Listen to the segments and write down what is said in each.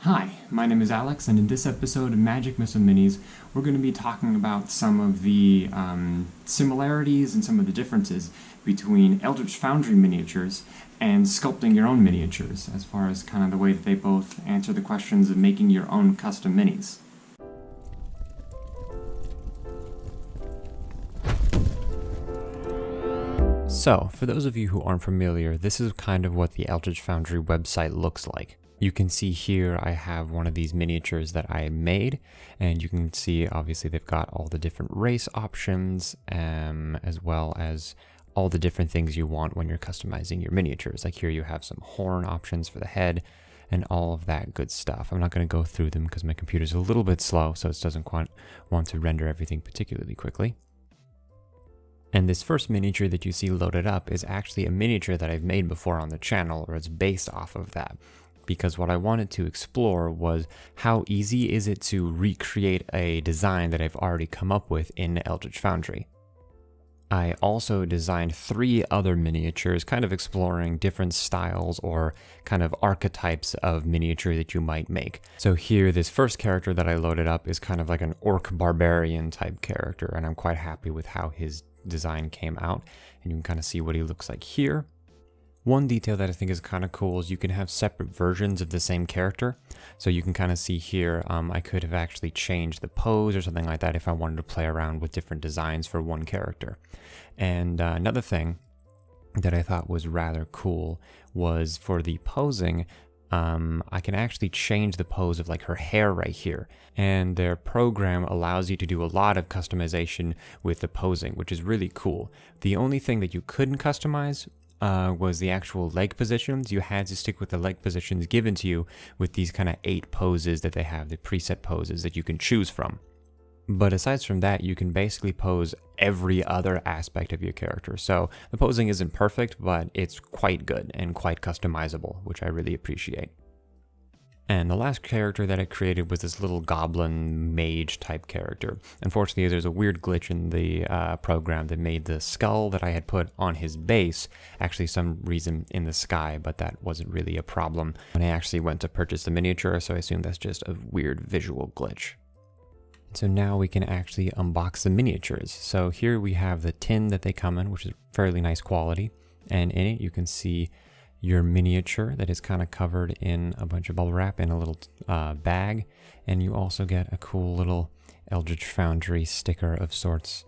Hi, my name is Alex, and in this episode of Magic Missile Minis, we're going to be talking about some of the similarities and some of the differences between Eldritch Foundry miniatures and sculpting your own miniatures, as far as kind of the way that they both answer the questions of making your own custom minis. So, for those of you who aren't familiar, this is kind of what the Eldritch Foundry website looks like. You can see here I have one of these miniatures that I made, and you can see obviously they've got all the different race options, as well as all the different things you want when you're customizing your miniatures. Like here you have some horn options for the head and all of that good stuff. I'm not going to go through them because my computer's a little bit slow, so it doesn't want to render everything particularly quickly. And this first miniature that you see loaded up is actually a miniature that I've made before on the channel, or it's based off of that. Because what I wanted to explore was how easy is it to recreate a design that I've already come up with in Eldritch Foundry. I also designed 3 other miniatures, kind of exploring different styles or kind of archetypes of miniature that you might make. So here, this first character that I loaded up is kind of like an orc barbarian type character, and I'm quite happy with how his design came out, and you can kind of see what he looks like here. One detail that I think is kind of cool is you can have separate versions of the same character. So you can kind of see here, I could have actually changed the pose or something like that if I wanted to play around with different designs for one character. And another thing that I thought was rather cool was for the posing, I can actually change the pose of like her hair right here. And their program allows you to do a lot of customization with the posing, which is really cool. The only thing that you couldn't customize was the actual leg positions. You had to stick with the leg positions given to you with these kind of 8 poses that they have, the preset poses that you can choose from. But aside from that, you can basically pose every other aspect of your character. So the posing isn't perfect, but it's quite good and quite customizable, which I really appreciate. And the last character that I created was this little goblin mage type character. Unfortunately, there's a weird glitch in the program that made the skull that I had put on his base actually some reason in the sky, but that wasn't really a problem when I actually went to purchase the miniature, so I assume that's just a weird visual glitch. So now we can actually unbox the miniatures. So here we have the tin that they come in, which is fairly nice quality, and in it you can see your miniature that is kind of covered in a bunch of bubble wrap in a little bag, and you also get a cool little Eldritch Foundry sticker of sorts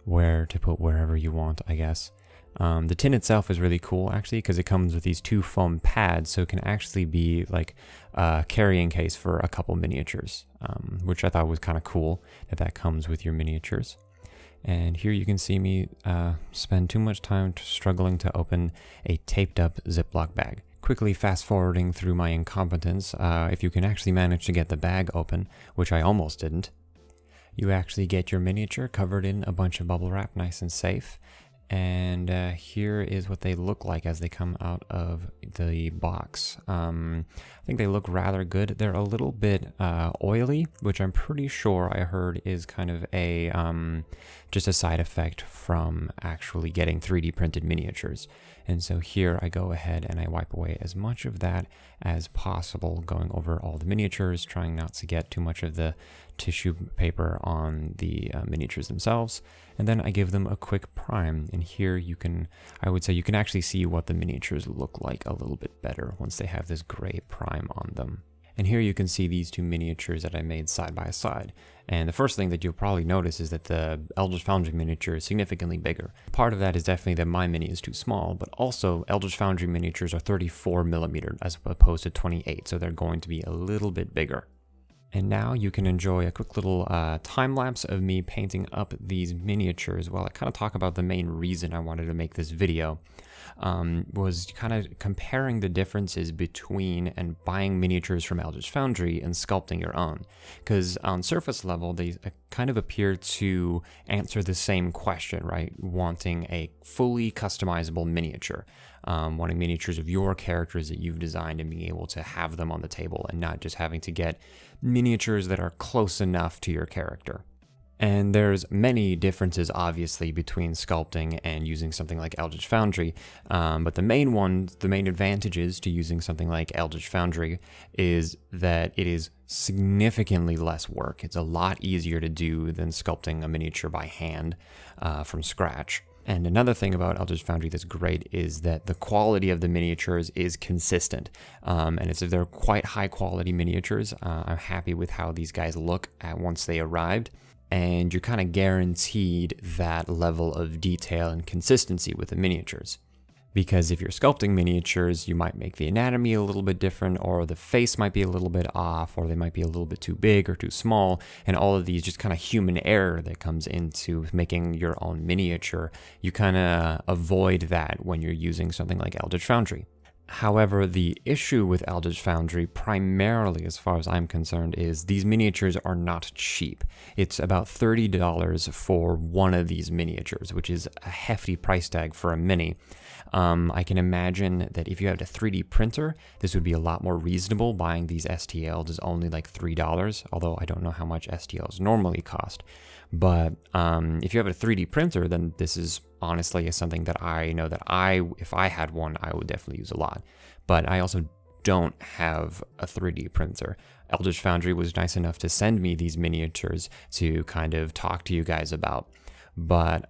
where to put wherever you want, I guess. The tin itself is really cool actually because it comes with these 2 foam pads, so it can actually be like a carrying case for a couple miniatures, which I thought was kind of cool that comes with your miniatures. And here you can see me spend too much time struggling to open a taped up Ziploc bag. Quickly fast forwarding through my incompetence, if you can actually manage to get the bag open, which I almost didn't, you actually get your miniature covered in a bunch of bubble wrap, nice and safe. And here is what they look like as they come out of the box. I think they look rather good. They're a little bit oily, which I'm pretty sure I heard is kind of a just a side effect from actually getting 3D printed miniatures. And so here I go ahead and I wipe away as much of that as possible, going over all the miniatures, trying not to get too much of the tissue paper on the miniatures themselves. And then I give them a quick prime. And here I would say you can actually see what the miniatures look like a little bit better once they have this gray prime on them. And here you can see these 2 miniatures that I made side by side. And the first thing that you'll probably notice is that the Eldritch Foundry miniature is significantly bigger. Part of that is definitely that my mini is too small, but also Eldritch Foundry miniatures are 34mm as opposed to 28, so they're going to be a little bit bigger. And now you can enjoy a quick little time lapse of me painting up these miniatures while I kind of talk about the main reason I wanted to make this video. Was kind of comparing the differences between and buying miniatures from Eldritch Foundry and sculpting your own. Because on surface level, they kind of appear to answer the same question, right? Wanting a fully customizable miniature. Wanting miniatures of your characters that you've designed and being able to have them on the table and not just having to get miniatures that are close enough to your character. And there's many differences, obviously, between sculpting and using something like Eldritch Foundry. But the main advantages to using something like Eldritch Foundry is that it is significantly less work. It's a lot easier to do than sculpting a miniature by hand from scratch. And another thing about Eldritch Foundry that's great is that the quality of the miniatures is consistent. And they're quite high quality miniatures. I'm happy with how these guys look once they arrived. And you're kind of guaranteed that level of detail and consistency with the miniatures. Because if you're sculpting miniatures, you might make the anatomy a little bit different, or the face might be a little bit off, or they might be a little bit too big or too small, and all of these just kind of human error that comes into making your own miniature. You kind of avoid that when you're using something like Eldritch Foundry. However, the issue with Eldritch Foundry, primarily as far as I'm concerned, is these miniatures are not cheap. It's about $30 for one of these miniatures, which is a hefty price tag for a mini. I can imagine that if you had a 3D printer, this would be a lot more reasonable. Buying these STLs is only like $3, although I don't know how much STLs normally cost. But if you have a 3D printer, then this is honestly something that I know that if I had one, I would definitely use a lot. But I also don't have a 3D printer. Eldritch Foundry was nice enough to send me these miniatures to kind of talk to you guys about. But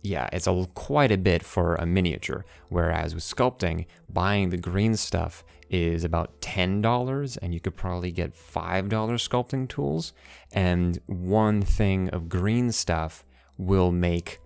yeah, it's quite a bit for a miniature, whereas with sculpting, buying the green stuff is about $10, and you could probably get $5 sculpting tools, and one thing of green stuff will make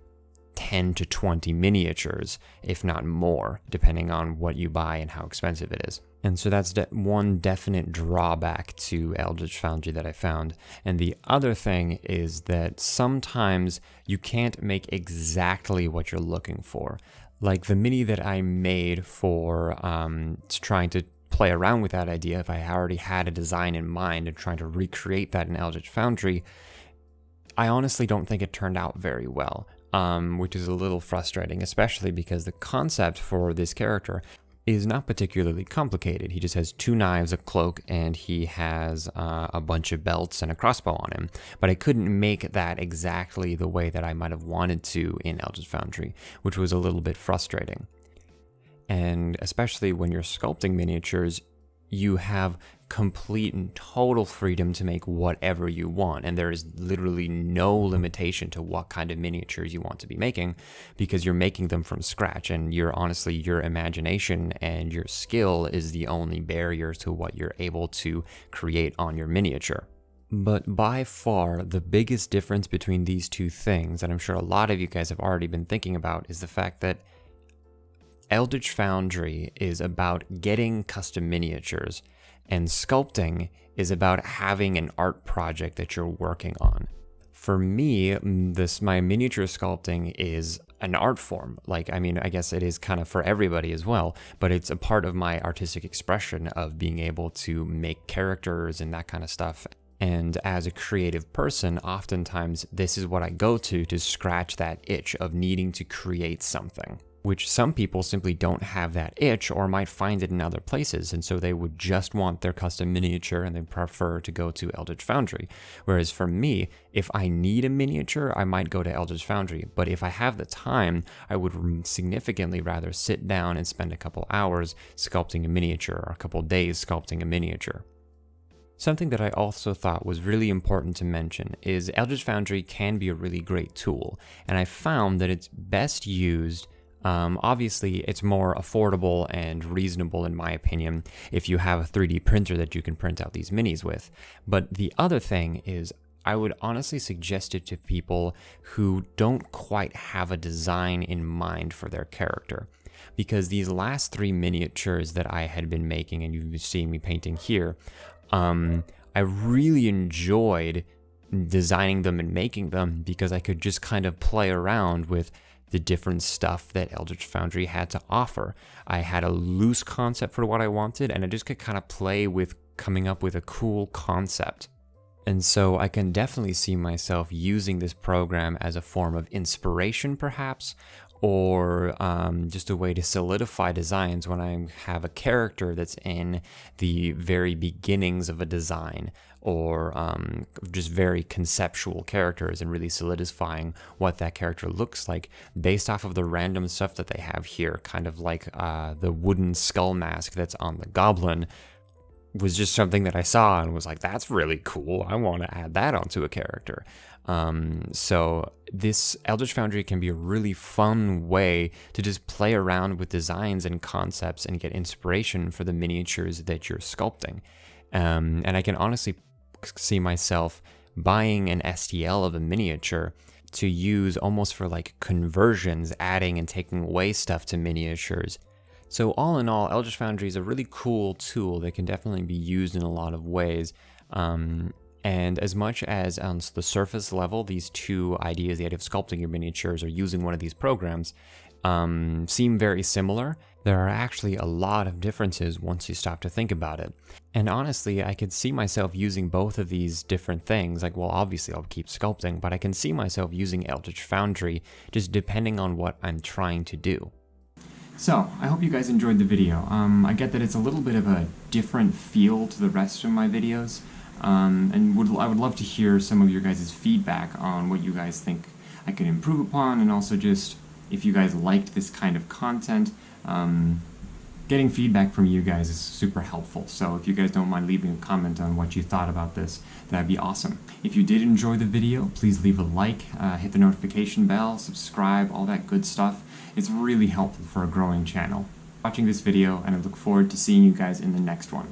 10 to 20 miniatures, if not more, depending on what you buy and how expensive it is. And so that's one definite drawback to Eldritch Foundry that I found. And the other thing is that sometimes you can't make exactly what you're looking for. Like the mini that I made for trying to play around with that idea, if I already had a design in mind and trying to recreate that in Eldritch Foundry, I honestly don't think it turned out very well. Which is a little frustrating, especially because the concept for this character is not particularly complicated. He just has 2 knives, a cloak, and he has a bunch of belts and a crossbow on him. But I couldn't make that exactly the way that I might have wanted to in Eldritch Foundry, which was a little bit frustrating. And especially when you're sculpting miniatures, you have complete and total freedom to make whatever you want, and there is literally no limitation to what kind of miniatures you want to be making, because you're making them from scratch, and your imagination and your skill is the only barrier to what you're able to create on your miniature. But by far, the biggest difference between these two things, and I'm sure a lot of you guys have already been thinking about, is the fact that Eldritch Foundry is about getting custom miniatures, and sculpting is about having an art project that you're working on. For me, my miniature sculpting is an art form. I guess it is kind of for everybody as well, but it's a part of my artistic expression of being able to make characters and that kind of stuff. And as a creative person, oftentimes this is what I go to scratch that itch of needing to create something, which some people simply don't have that itch or might find it in other places, and so they would just want their custom miniature and they prefer to go to Eldritch Foundry. Whereas for me, if I need a miniature, I might go to Eldritch Foundry, but if I have the time, I would significantly rather sit down and spend a couple hours sculpting a miniature or a couple days sculpting a miniature. Something that I also thought was really important to mention is Eldritch Foundry can be a really great tool, and I found that it's best used. Obviously, it's more affordable and reasonable, in my opinion, if you have a 3D printer that you can print out these minis with. But the other thing is, I would honestly suggest it to people who don't quite have a design in mind for their character. Because these last 3 miniatures that I had been making, and you've seen me painting here, I really enjoyed designing them and making them because I could just kind of play around with the different stuff that Eldritch Foundry had to offer. I had a loose concept for what I wanted, and I just could kind of play with coming up with a cool concept. And so I can definitely see myself using this program as a form of inspiration, perhaps, or just a way to solidify designs when I have a character that's in the very beginnings of a design, or just very conceptual characters, and really solidifying what that character looks like based off of the random stuff that they have here, kind of like the wooden skull mask that's on the goblin was just something that I saw and was like, that's really cool, I want to add that onto a character. So this Eldritch Foundry can be a really fun way to just play around with designs and concepts and get inspiration for the miniatures that you're sculpting. And I can honestly see myself buying an STL of a miniature to use almost for like conversions, adding and taking away stuff to miniatures. So all in all, Eldritch Foundry is a really cool tool that can definitely be used in a lot of ways. And as much as on the surface level, these two ideas, the idea of sculpting your miniatures or using one of these programs, seem very similar, there are actually a lot of differences once you stop to think about it. And honestly, I could see myself using both of these different things. Like, well, obviously I'll keep sculpting, but I can see myself using Eldritch Foundry just depending on what I'm trying to do. So, I hope you guys enjoyed the video. I get that it's a little bit of a different feel to the rest of my videos. And I would love to hear some of your guys' feedback on what you guys think I could improve upon, and also just if you guys liked this kind of content. Getting feedback from you guys is super helpful, so if you guys don't mind leaving a comment on what you thought about this, that'd be awesome. If you did enjoy the video, please leave a like, hit the notification bell, subscribe, all that good stuff. It's really helpful for a growing channel. Watching this video, and I look forward to seeing you guys in the next one.